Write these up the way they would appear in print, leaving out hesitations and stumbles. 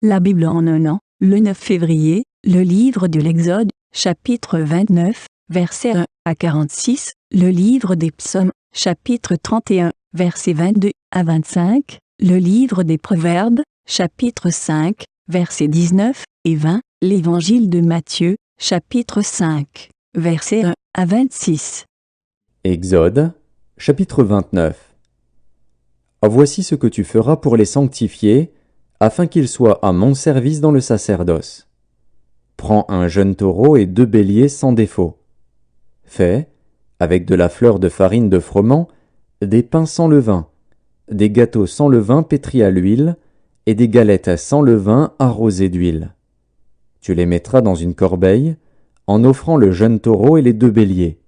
La Bible en un an, le 9 février, le livre de l'Exode, chapitre 29, versets 1 à 46, le livre des Psaumes, chapitre 31, versets 22 à 25, le livre des Proverbes, chapitre 5, versets 19 et 20, l'évangile de Matthieu, chapitre 5, versets 1 à 26. Exode, chapitre 29. Voici ce que tu feras pour les sanctifier, afin qu'ils soient à mon service dans le sacerdoce. Prends un jeune taureau et 2 béliers sans défaut. Fais, avec de la fleur de farine de froment, des pains sans levain, des gâteaux sans levain pétris à l'huile, et des galettes sans levain arrosées d'huile. Tu les mettras dans une corbeille, en offrant le jeune taureau et les 2 béliers.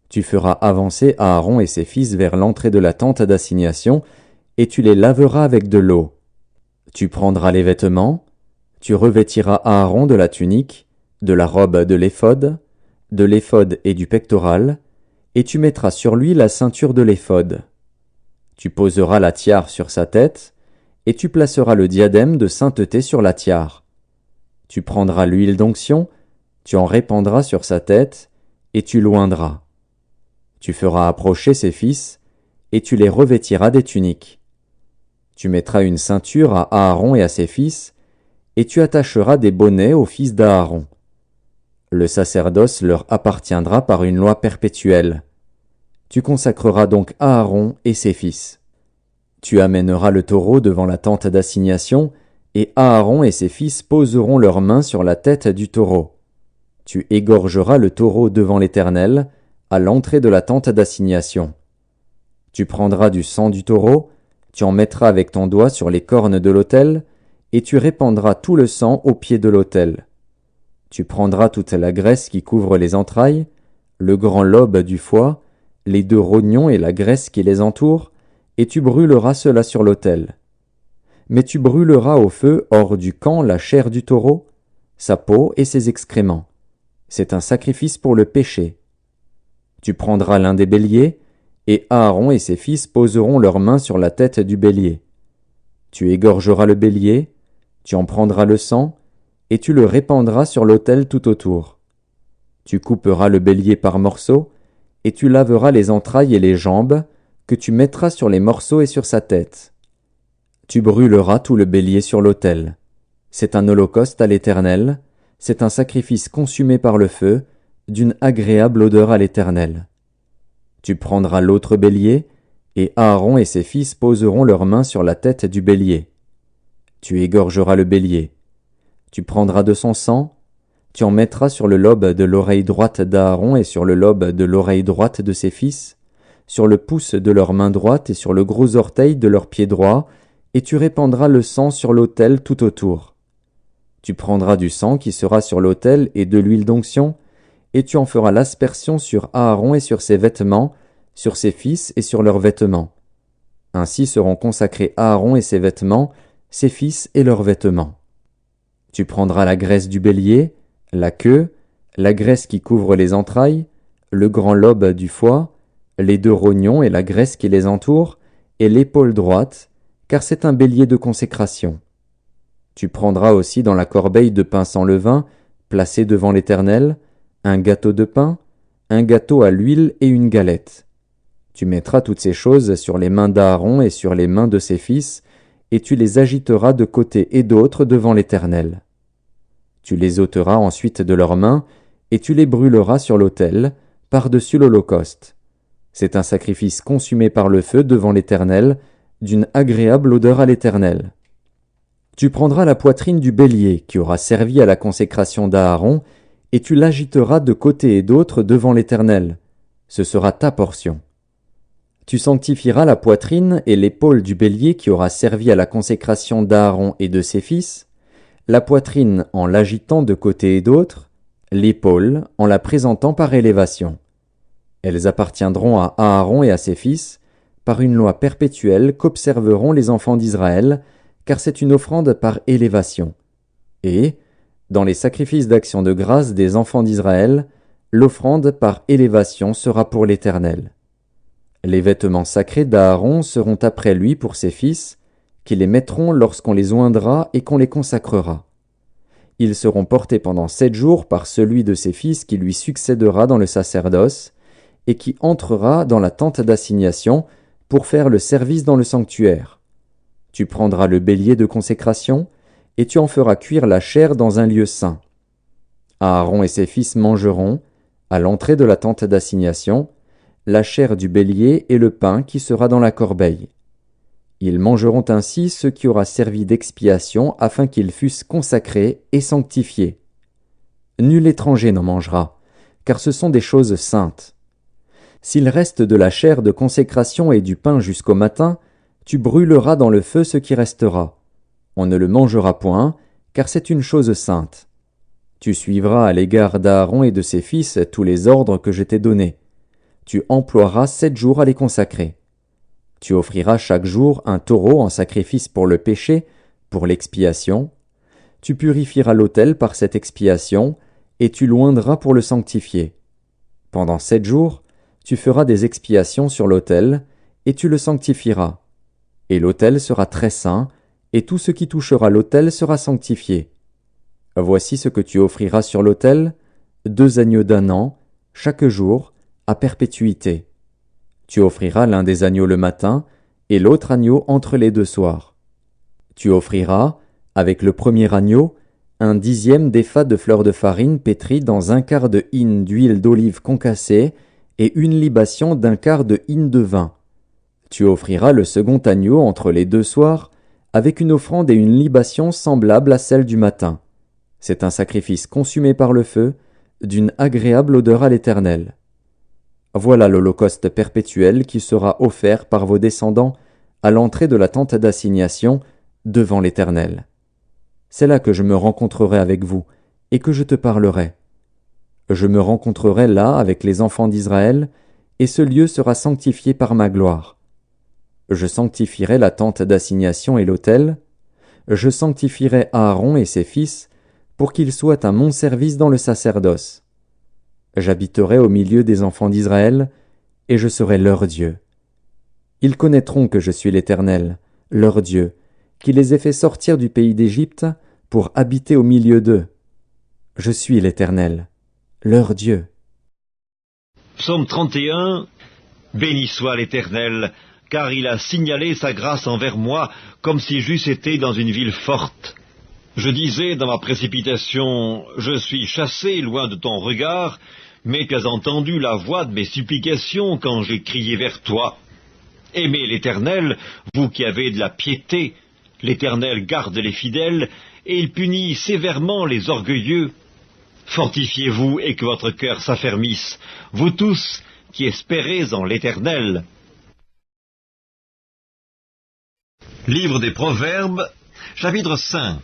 Tu feras avancer Aaron et ses fils vers l'entrée de la tente d'assignation, et tu les laveras avec de l'eau. Tu prendras les vêtements, tu revêtiras Aaron de la tunique, de la robe de l'éphod et du pectoral, et tu mettras sur lui la ceinture de l'éphod. Tu poseras la tiare sur sa tête, et tu placeras le diadème de sainteté sur la tiare. Tu prendras l'huile d'onction, tu en répandras sur sa tête, et tu l'oindras. Tu feras approcher ses fils, et tu les revêtiras des tuniques. Tu mettras une ceinture à Aaron et à ses fils, et tu attacheras des bonnets aux fils d'Aaron. Le sacerdoce leur appartiendra par une loi perpétuelle. Tu consacreras donc Aaron et ses fils. Tu amèneras le taureau devant la tente d'assignation, et Aaron et ses fils poseront leurs mains sur la tête du taureau. Tu égorgeras le taureau devant l'Éternel, à l'entrée de la tente d'assignation. Tu prendras du sang du taureau, tu en mettras avec ton doigt sur les cornes de l'autel, et tu répandras tout le sang au pied de l'autel. Tu prendras toute la graisse qui couvre les entrailles, le grand lobe du foie, les 2 rognons et la graisse qui les entoure, et tu brûleras cela sur l'autel. Mais tu brûleras au feu hors du camp la chair du taureau, sa peau et ses excréments. C'est un sacrifice pour le péché. Tu prendras l'un des béliers, et Aaron et ses fils poseront leurs mains sur la tête du bélier. Tu égorgeras le bélier, tu en prendras le sang, et tu le répandras sur l'autel tout autour. Tu couperas le bélier par morceaux, et tu laveras les entrailles et les jambes, que tu mettras sur les morceaux et sur sa tête. Tu brûleras tout le bélier sur l'autel. C'est un holocauste à l'Éternel, c'est un sacrifice consumé par le feu, d'une agréable odeur à l'Éternel. Tu prendras l'autre bélier, et Aaron et ses fils poseront leurs mains sur la tête du bélier. Tu égorgeras le bélier. Tu prendras de son sang, tu en mettras sur le lobe de l'oreille droite d'Aaron et sur le lobe de l'oreille droite de ses fils, sur le pouce de leur main droite et sur le gros orteil de leur pied droit, et tu répandras le sang sur l'autel tout autour. Tu prendras du sang qui sera sur l'autel et de l'huile d'onction, et tu en feras l'aspersion sur Aaron et sur ses vêtements, sur ses fils et sur leurs vêtements. Ainsi seront consacrés Aaron et ses vêtements, ses fils et leurs vêtements. Tu prendras la graisse du bélier, la queue, la graisse qui couvre les entrailles, le grand lobe du foie, les 2 rognons et la graisse qui les entoure, et l'épaule droite, car c'est un bélier de consécration. Tu prendras aussi dans la corbeille de pain sans levain, placé devant l'Éternel, un gâteau de pain, un gâteau à l'huile et une galette. Tu mettras toutes ces choses sur les mains d'Aaron et sur les mains de ses fils, et tu les agiteras de côté et d'autre devant l'Éternel. Tu les ôteras ensuite de leurs mains, et tu les brûleras sur l'autel, par-dessus l'holocauste. C'est un sacrifice consumé par le feu devant l'Éternel, d'une agréable odeur à l'Éternel. Tu prendras la poitrine du bélier qui aura servi à la consécration d'Aaron, et tu l'agiteras de côté et d'autre devant l'Éternel. Ce sera ta portion. Tu sanctifieras la poitrine et l'épaule du bélier qui aura servi à la consécration d'Aaron et de ses fils, la poitrine en l'agitant de côté et d'autre, l'épaule en la présentant par élévation. Elles appartiendront à Aaron et à ses fils, par une loi perpétuelle qu'observeront les enfants d'Israël, car c'est une offrande par élévation. Et, dans les sacrifices d'action de grâce des enfants d'Israël, l'offrande par élévation sera pour l'Éternel. Les vêtements sacrés d'Aaron seront après lui pour ses fils, qui les mettront lorsqu'on les oindra et qu'on les consacrera. Ils seront portés pendant 7 jours par celui de ses fils qui lui succédera dans le sacerdoce, et qui entrera dans la tente d'assignation pour faire le service dans le sanctuaire. Tu prendras le bélier de consécration, et tu en feras cuire la chair dans un lieu saint. Aaron et ses fils mangeront, à l'entrée de la tente d'assignation, la chair du bélier et le pain qui sera dans la corbeille. Ils mangeront ainsi ce qui aura servi d'expiation afin qu'ils fussent consacrés et sanctifiés. Nul étranger n'en mangera, car ce sont des choses saintes. S'il reste de la chair de consécration et du pain jusqu'au matin, tu brûleras dans le feu ce qui restera. On ne le mangera point, car c'est une chose sainte. Tu suivras à l'égard d'Aaron et de ses fils tous les ordres que je t'ai donnés. Tu emploieras 7 jours à les consacrer. Tu offriras chaque jour un taureau en sacrifice pour le péché, pour l'expiation. Tu purifieras l'autel par cette expiation, et tu l'oindras pour le sanctifier. Pendant 7 jours, tu feras des expiations sur l'autel, et tu le sanctifieras. Et l'autel sera très saint, et tout ce qui touchera l'autel sera sanctifié. Voici ce que tu offriras sur l'autel, 2 agneaux d'1 an, chaque jour, à perpétuité. Tu offriras l'un des agneaux le matin, et l'autre agneau entre les 2 soirs. Tu offriras, avec le premier agneau, 1/10 d'épha de fleur de farine pétrie dans 1/4 de hin d'huile d'olive concassée, et une libation d'1/4 de hin de vin. Tu offriras le second agneau entre les 2 soirs, avec une offrande et une libation semblable à celle du matin. C'est un sacrifice consumé par le feu, d'une agréable odeur à l'Éternel. Voilà l'holocauste perpétuel qui sera offert par vos descendants à l'entrée de la tente d'assignation devant l'Éternel. C'est là que je me rencontrerai avec vous et que je te parlerai. Je me rencontrerai là avec les enfants d'Israël, et ce lieu sera sanctifié par ma gloire. Je sanctifierai la tente d'assignation et l'autel. Je sanctifierai Aaron et ses fils, pour qu'ils soient à mon service dans le sacerdoce. J'habiterai au milieu des enfants d'Israël, et je serai leur Dieu. Ils connaîtront que je suis l'Éternel, leur Dieu, qui les ai fait sortir du pays d'Égypte pour habiter au milieu d'eux. Je suis l'Éternel, leur Dieu. Psaume 31. Béni soit l'Éternel, car il a signalé sa grâce envers moi, comme si j'eusse été dans une ville forte. Je disais dans ma précipitation, je suis chassé loin de ton regard, mais tu as entendu la voix de mes supplications quand j'ai crié vers toi. Aimez l'Éternel, vous qui avez de la piété. L'Éternel garde les fidèles, et il punit sévèrement les orgueilleux. Fortifiez-vous et que votre cœur s'affermisse, vous tous qui espérez en l'Éternel. Livre des Proverbes, chapitre 5.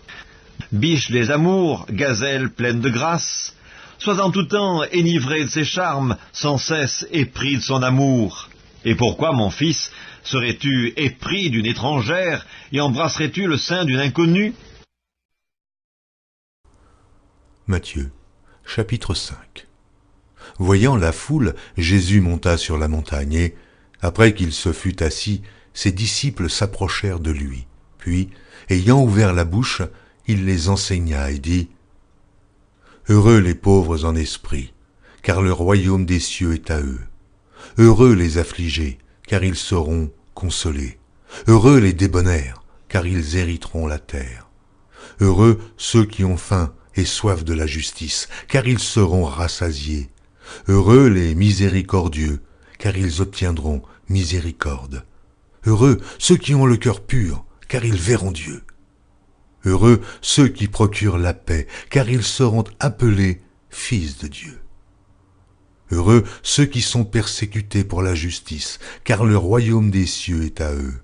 Biche les amours, gazelle pleine de grâce, sois en tout temps enivré de ses charmes, sans cesse épris de son amour. Et pourquoi, mon fils, serais-tu épris d'une étrangère, et embrasserais-tu le sein d'une inconnue? Matthieu, chapitre 5. Voyant la foule, Jésus monta sur la montagne, et, après qu'il se fut assis, ses disciples s'approchèrent de lui. Puis, ayant ouvert la bouche, il les enseigna et dit : Heureux les pauvres en esprit, car le royaume des cieux est à eux. Heureux les affligés, car ils seront consolés. Heureux les débonnaires, car ils hériteront la terre. Heureux ceux qui ont faim et soif de la justice, car ils seront rassasiés. Heureux les miséricordieux, car ils obtiendront miséricorde. Heureux ceux qui ont le cœur pur, car ils verront Dieu. Heureux ceux qui procurent la paix, car ils seront appelés fils de Dieu. Heureux ceux qui sont persécutés pour la justice, car le royaume des cieux est à eux.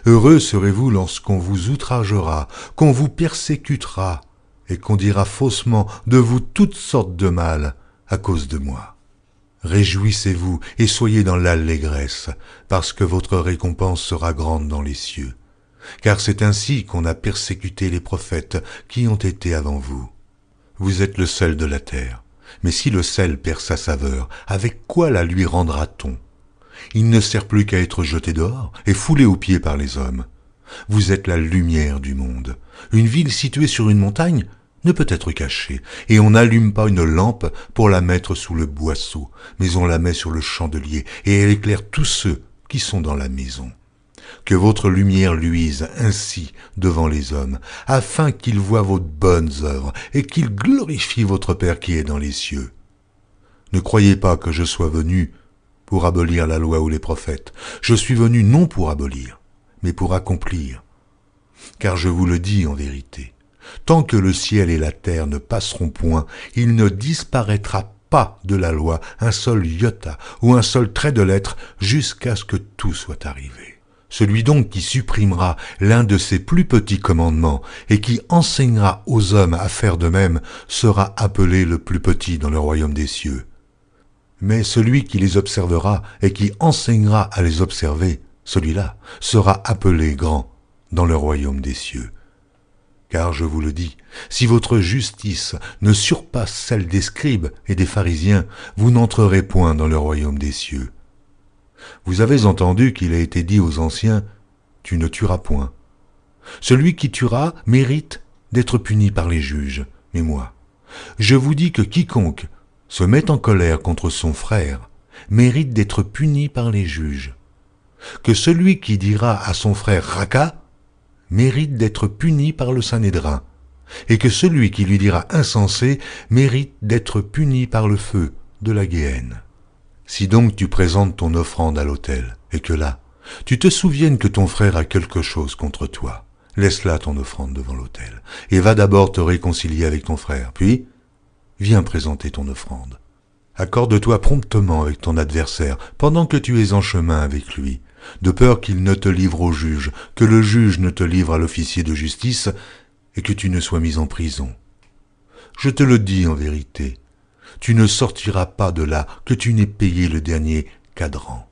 Heureux serez-vous lorsqu'on vous outragera, qu'on vous persécutera, et qu'on dira faussement de vous toutes sortes de mal à cause de moi. Réjouissez-vous et soyez dans l'allégresse, parce que votre récompense sera grande dans les cieux. Car c'est ainsi qu'on a persécuté les prophètes qui ont été avant vous. Vous êtes le sel de la terre, mais si le sel perd sa saveur, avec quoi la lui rendra-t-on? Il ne sert plus qu'à être jeté dehors et foulé aux pieds par les hommes. Vous êtes la lumière du monde. Une ville située sur une montagne ne peut être cachée, et on n'allume pas une lampe pour la mettre sous le boisseau, mais on la met sur le chandelier, et elle éclaire tous ceux qui sont dans la maison. Que votre lumière luise ainsi devant les hommes, afin qu'ils voient vos bonnes œuvres, et qu'ils glorifient votre Père qui est dans les cieux. Ne croyez pas que je sois venu pour abolir la loi ou les prophètes. Je suis venu non pour abolir, mais pour accomplir. Car je vous le dis en vérité, tant que le ciel et la terre ne passeront point, il ne disparaîtra pas de la loi un seul iota ou un seul trait de lettre jusqu'à ce que tout soit arrivé. Celui donc qui supprimera l'un de ces plus petits commandements et qui enseignera aux hommes à faire de même sera appelé le plus petit dans le royaume des cieux. Mais celui qui les observera et qui enseignera à les observer, celui-là sera appelé grand dans le royaume des cieux. Car je vous le dis, si votre justice ne surpasse celle des scribes et des pharisiens, vous n'entrerez point dans le royaume des cieux. Vous avez entendu qu'il a été dit aux anciens, « Tu ne tueras point ». Celui qui tuera mérite d'être puni par les juges. Mais moi, je vous dis que quiconque se met en colère contre son frère mérite d'être puni par les juges. Que celui qui dira à son frère « Raka » mérite d'être puni par le Sanhédrin, et que celui qui lui dira « insensé » mérite d'être puni par le feu de la Guéhenne. Si donc tu présentes ton offrande à l'autel, et que là, tu te souviennes que ton frère a quelque chose contre toi, laisse là ton offrande devant l'autel, et va d'abord te réconcilier avec ton frère, puis viens présenter ton offrande. Accorde-toi promptement avec ton adversaire pendant que tu es en chemin avec lui, de peur qu'il ne te livre au juge, que le juge ne te livre à l'officier de justice, et que tu ne sois mis en prison. Je te le dis en vérité, tu ne sortiras pas de là que tu n'aies payé le dernier cadran.